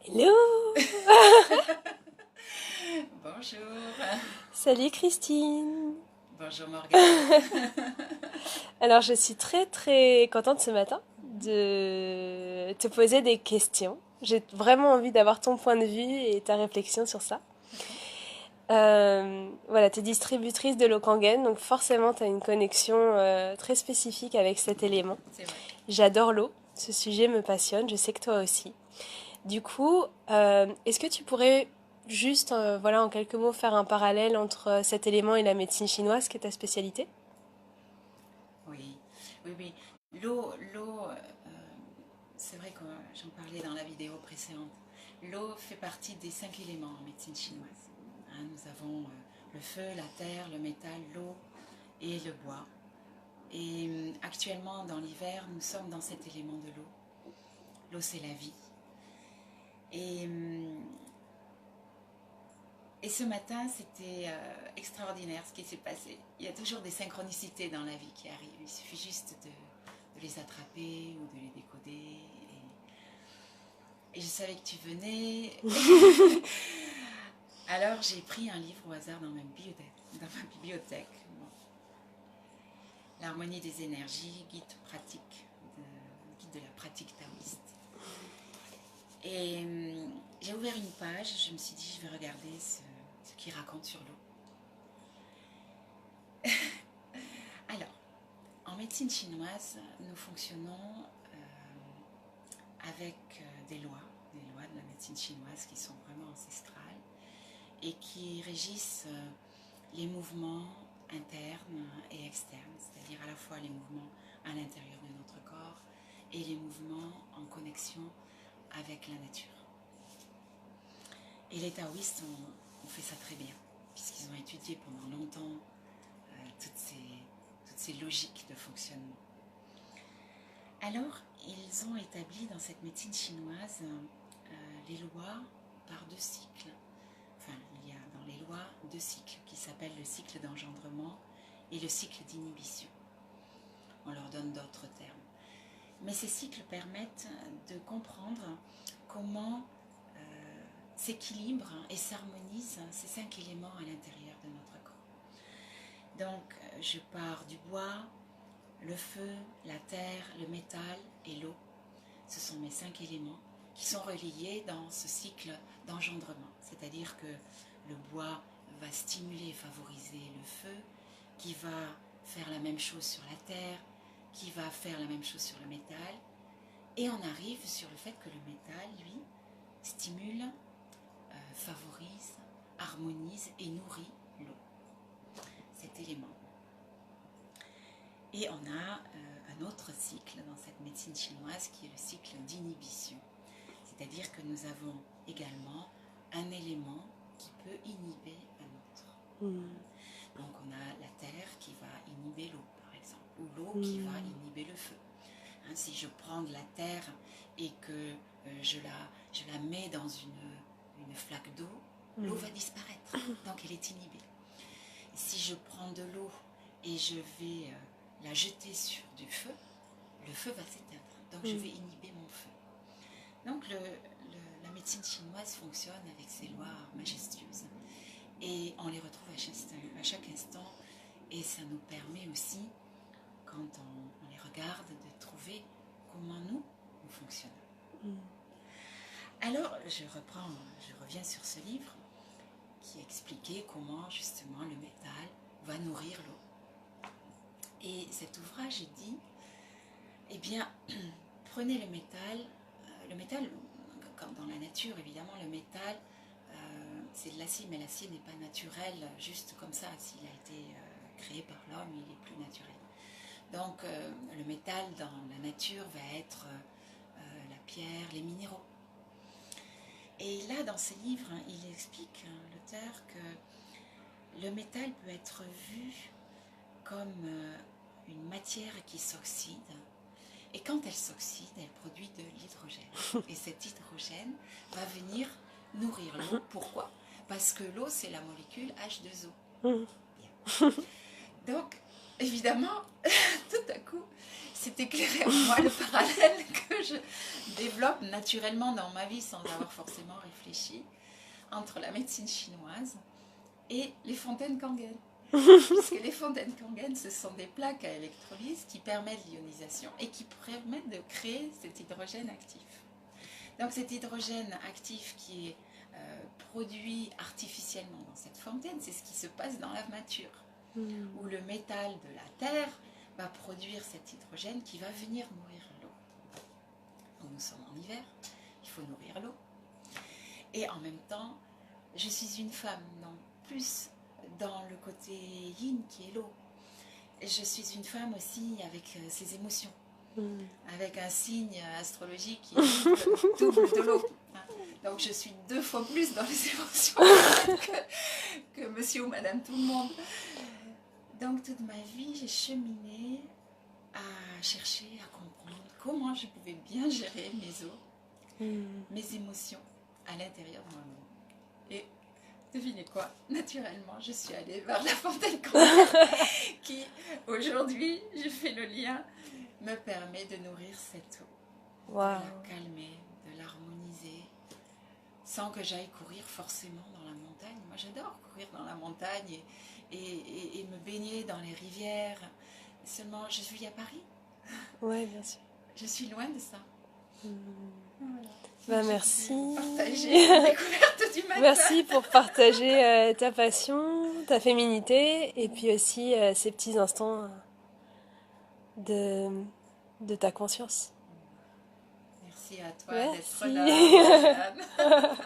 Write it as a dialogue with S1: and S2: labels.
S1: Hello.
S2: Bonjour.
S1: Salut Christine.
S2: Bonjour Morgane.
S1: Alors je suis très contente ce matin de te poser des questions. J'ai vraiment envie d'avoir ton point de vue et ta réflexion sur ça. Voilà, tu es distributrice de l'eau Kangen, donc forcément tu as une connexion très spécifique avec cet élément.
S2: C'est vrai.
S1: J'adore l'eau, ce sujet me passionne, je sais que toi aussi. Du coup, est-ce que tu pourrais juste, voilà, en quelques mots, faire un parallèle entre cet élément et la médecine chinoise, qui est ta spécialité?
S2: Oui, oui. L'eau, c'est vrai que j'en parlais dans la vidéo précédente. L'eau fait partie des 5 éléments en médecine chinoise. Hein, nous avons le feu, la terre, le métal, l'eau et le bois. Et actuellement, dans l'hiver, nous sommes dans cet élément de l'eau. L'eau, c'est la vie. Et, et ce matin, c'était extraordinaire ce qui s'est passé. Il y a toujours des synchronicités dans la vie qui arrivent. Il suffit juste de les attraper ou de les décoder. Et je savais que tu venais. Alors j'ai pris un livre au hasard dans ma bibliothèque. Bon. L'harmonie des énergies, guide de la pratique taoïste. Et j'ai ouvert une page, je me suis dit je vais regarder ce qu'il raconte sur l'eau. Alors, en médecine chinoise, nous fonctionnons avec des lois de la médecine chinoise qui sont vraiment ancestrales et qui régissent les mouvements internes et externes, c'est-à-dire à la fois les mouvements à l'intérieur de notre corps et les mouvements en connexion avec la nature. Et les taoïstes ont fait ça très bien, puisqu'ils ont étudié pendant longtemps toutes ces logiques de fonctionnement. Alors, ils ont établi dans cette médecine chinoise les lois par 2 cycles. Enfin, il y a dans les lois 2 cycles qui s'appellent le cycle d'engendrement et le cycle d'inhibition. On leur donne d'autres termes. Mais ces cycles permettent de comprendre comment s'équilibrent et s'harmonisent ces 5 éléments à l'intérieur de notre corps. Donc, je pars du bois, le feu, la terre, le métal et l'eau. Ce sont mes 5 éléments qui sont reliés dans ce cycle d'engendrement. C'est-à-dire que le bois va stimuler et favoriser le feu, qui va faire la même chose sur la terre, qui va faire la même chose sur le métal. Et on arrive sur le fait que le métal, lui, stimule, favorise, harmonise et nourrit l'eau, cet élément. Et on a un autre cycle dans cette médecine chinoise qui est le cycle d'inhibition. C'est-à-dire que nous avons également un élément qui peut inhiber un autre. Donc on a la terre qui va inhiber l'eau, par exemple, ou l'eau qui va inhiber le feu. Hein, si je prends de la terre et que je la mets dans une flaque d'eau, l'eau va disparaître, donc elle est inhibée. Si je prends de l'eau et je vais la jeter sur du feu, le feu va s'éteindre, donc je vais inhiber mon feu. Donc la médecine chinoise fonctionne avec ces lois majestueuses et on les retrouve à chaque instant et ça nous permet aussi, quand on les regarde, de trouver comment nous fonctionnons. Alors je reviens sur ce livre qui expliquait comment justement le métal va nourrir l'eau. Et cet ouvrage dit, eh bien, prenez le métal, comme dans la nature évidemment, le métal, c'est de l'acier, mais l'acier n'est pas naturel, juste comme ça, s'il a été créé par l'homme, il est plus naturel. Donc le métal dans la nature va être la pierre, les minéraux. Et là, dans ce livre, il explique, l'auteur, que le métal peut être vu comme une matière qui s'oxyde. Et quand elle s'oxyde, elle produit de l'hydrogène. Et cet hydrogène va venir nourrir l'eau. Pourquoi ? Parce que l'eau, c'est la molécule H2O. Bien. Donc, évidemment, tout à coup, s'est éclairé en moi le parallèle que je développe naturellement dans ma vie sans avoir forcément réfléchi entre la médecine chinoise et les fontaines Kangen. Puisque les fontaines Kangen, ce sont des plaques à électrolyse qui permettent l'ionisation et qui permettent de créer cet hydrogène actif. Donc cet hydrogène actif qui est produit artificiellement dans cette fontaine, c'est ce qui se passe dans la nature, où le métal de la Terre va produire cet hydrogène qui va venir nourrir l'eau. Donc nous sommes en hiver, il faut nourrir l'eau. Et en même temps, je suis une femme, non plus dans le côté yin qui est l'eau. Je suis une femme aussi avec ses émotions, avec un signe astrologique qui est double de l'eau. Donc je suis 2 fois plus dans les émotions que monsieur ou madame tout le monde. Donc toute ma vie, j'ai cheminé à chercher, à comprendre comment je pouvais bien gérer mes eaux, mes émotions à l'intérieur de moi-même. Et devinez quoi, naturellement, je suis allée vers la fontaine Kangen qui, aujourd'hui, je fais le lien, me permet de nourrir cette eau, de la calmer, de l'harmoniser, sans que j'aille courir forcément dans la montagne. Moi, j'adore courir dans la montagne et me baigner dans les rivières. Seulement, je vis à Paris.
S1: Ouais, bien sûr.
S2: Je suis loin de ça. Voilà.
S1: Bah, merci.
S2: Partager la découverte du matin.
S1: Merci pour partager ta passion, ta féminité et puis aussi ces petits instants de ta conscience.
S2: Merci à toi d'être là, Jeanne.